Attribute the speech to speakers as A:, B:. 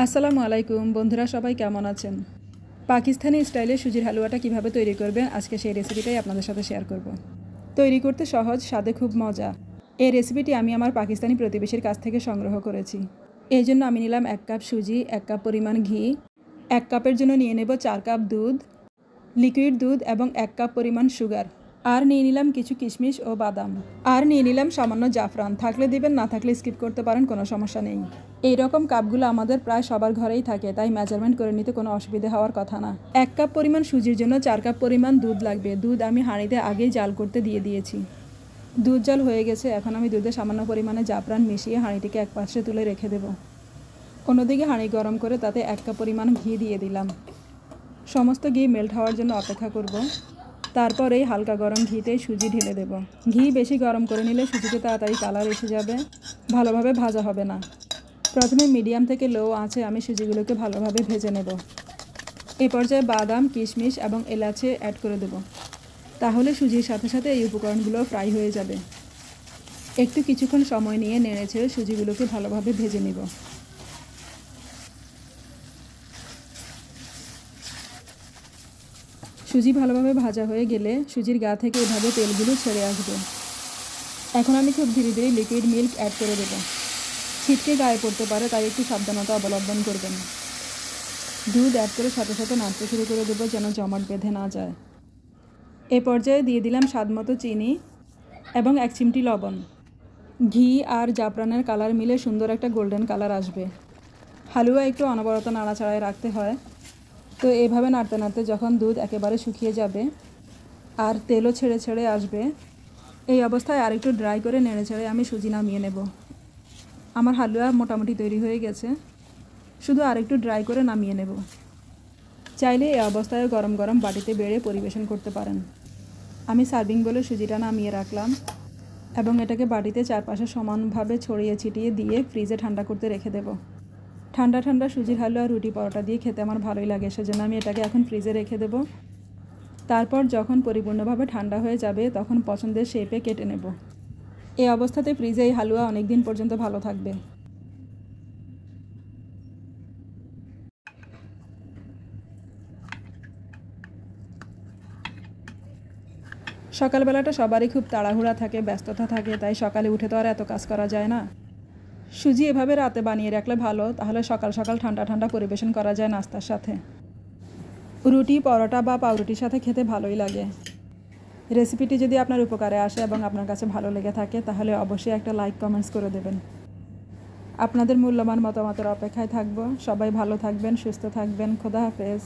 A: আসসালামু আলাইকুম বন্ধুরা, সবাই কেমন আছেন? পাকিস্তানি স্টাইলে সুজির হালুয়াটা কিভাবে তৈরি করবেন আজকে সেই রেসিপিটাই আপনাদের সাথে শেয়ার করব। তৈরি করতে সহজ, স্বাদে খুব মজা। এই রেসিপিটি আমি আমার পাকিস্তানি প্রতিবেশীর কাছ থেকে সংগ্রহ করেছি। এই জন্য আমি নিলাম 1 কাপ সুজি, 1 কাপ পরিমাণ ঘি, 1 কাপের জন্য নিয়ে নেব 4 কাপ দুধ, লিকুইড দুধ এবং 1 কাপ পরিমাণ সুগার। আর নিয়ে নিলাম কিছু কিশমিশ ও বাদাম। আর নিয়ে নিলাম সামান্য জাফরান। থাকলে দিবেন, না থাকলে স্কিপ করতে পারেন, কোনো সমস্যা নেই। এই রকম কাপগুলো আমাদের প্রায় সবার ঘরেই থাকে, তাই মেজারমেন্ট করে নিতে কোনো অসুবিধা হওয়ার কথা না। 1 কাপ পরিমাণ সুজির জন্য 4 কাপ পরিমাণ দুধ লাগবে। দুধ আমি হাঁড়িতে আগেই জাল করতে দিয়ে দিয়েছি। দুধ জাল হয়ে গেছে। এখন আমি দুধে সামান্য পরিমাণে জাফরান মিশিয়ে হাঁড়িটিকে এক পাশে তুলে রেখে দেব। অন্যদিকে হাঁড়ি গরম করে তাতে 1 কাপ পরিমাণ ঘি দিয়ে দিলাম। সমস্ত ঘি মেল্ট হওয়ার জন্য অপেক্ষা করব। তারপর এই হালকা গরম ঘিতে সুজি ঢেলে দেব। ঘি বেশি গরম করে নিলে সুজিতে তাড়াতাড়ি কালার এসে যাবে, ভালোভাবে ভাজা হবে না। প্রথমে মিডিয়াম থেকে লো আঁচে আমি সুজিগুলোকে ভালোভাবে ভেজে নেব। এই পর্যায়ে বাদাম, কিশমিশ এবং এলাচি অ্যাড করে দেব। তাহলে সুজির সাথে সাথে এই উপকরণগুলো ফ্রাই হয়ে যাবে। একটু কিছুক্ষণ সময় নিয়ে নেড়েচেড়ে সুজিগুলোকে ভালোভাবে ভেজে নেব। সুজি ভালোভাবে ভাজা হয়ে গেলে সুজির গা থেকে এভাবে তেলগুলো ছেড়ে আসবে। এখন আমি খুব ধীরে ধীরে লিকুইড মিল্ক অ্যাড করে দেব। ছিটকে গায়ে পড়তে পারে, তাই একটু সাবধানতা অবলম্বন করবেন। দুধ অ্যাড করে সাথে সাথে নাড়তে শুরু করে দেবো যেন জমাট বেঁধে না যায়। এ পর্যায়ে দিয়ে দিলাম স্বাদমতো চিনি এবং 1 চিমটি লবণ। ঘি আর জাফরানের কালার মিলে সুন্দর একটা গোল্ডেন কালার আসবে। হালুয়া একটু অনবরত নাড়াচাড়ায় রাখতে হয়। তো এইভাবে নাড়তে নাড়তে যখন দুধ একেবারে শুকিয়ে যাবে আর তেলও ছেড়ে ছেড়ে আসবে, এই অবস্থায় আরেকটু ড্রাই করে নেড়ে ছেড়ে আমি সুজি নামিয়ে নেব। আমার হালুয়া মোটামুটি তৈরি হয়ে গেছে, শুধু আরেকটু ড্রাই করে নামিয়ে নেব। চাইলে এই অবস্থায় গরম গরম বাটিতে বেড়ে পরিবেশন করতে পারেন। আমি সার্ভিং বলে সুজিটা নামিয়ে রাখলাম এবং এটাকে বাটিতে চারপাশে সমানভাবে ছড়িয়ে ছিটিয়ে দিয়ে ফ্রিজে ঠান্ডা করতে রেখে দেব। ঠান্ডা ঠান্ডা সুজির হালুয়া রুটি পরোটা দিয়ে খেতে আমার ভালোই লাগে, সেজন্য আমি এটাকে এখন ফ্রিজে রেখে দেব। তারপর যখন পরিপূর্ণভাবে ঠান্ডা হয়ে যাবে তখন পছন্দের শেপে কেটে নেব। এই অবস্থাতে ফ্রিজে এই হালুয়া অনেক দিন পর্যন্ত ভালো থাকবে। সকালবেলাটা সবারই খুব তাড়াহুড়া থাকে, ব্যস্ততা থাকে, তাই সকালে উঠে তো আর এত কাজ করা যায় না। সুজি এভাবে রাতে বানিয়ে রাখলে ভালো, তাহলে সকাল সকাল ঠান্ডা ঠান্ডা পরিবেশন করা যায় নাস্তার সাথে। রুটি, পরোটা বা পাউরুটির সাথে খেতে ভালোই লাগে। রেসিপিটি যদি আপনার উপকারে আসে এবং আপনার কাছে ভালো লেগে থাকে তাহলে অবশ্যই একটা লাইক, কমেন্টস করে দেবেন। আপনাদের মূল্যবান মতামতের অপেক্ষায় থাকব। সবাই ভালো থাকবেন, সুস্থ থাকবেন। খোদা হাফেজ।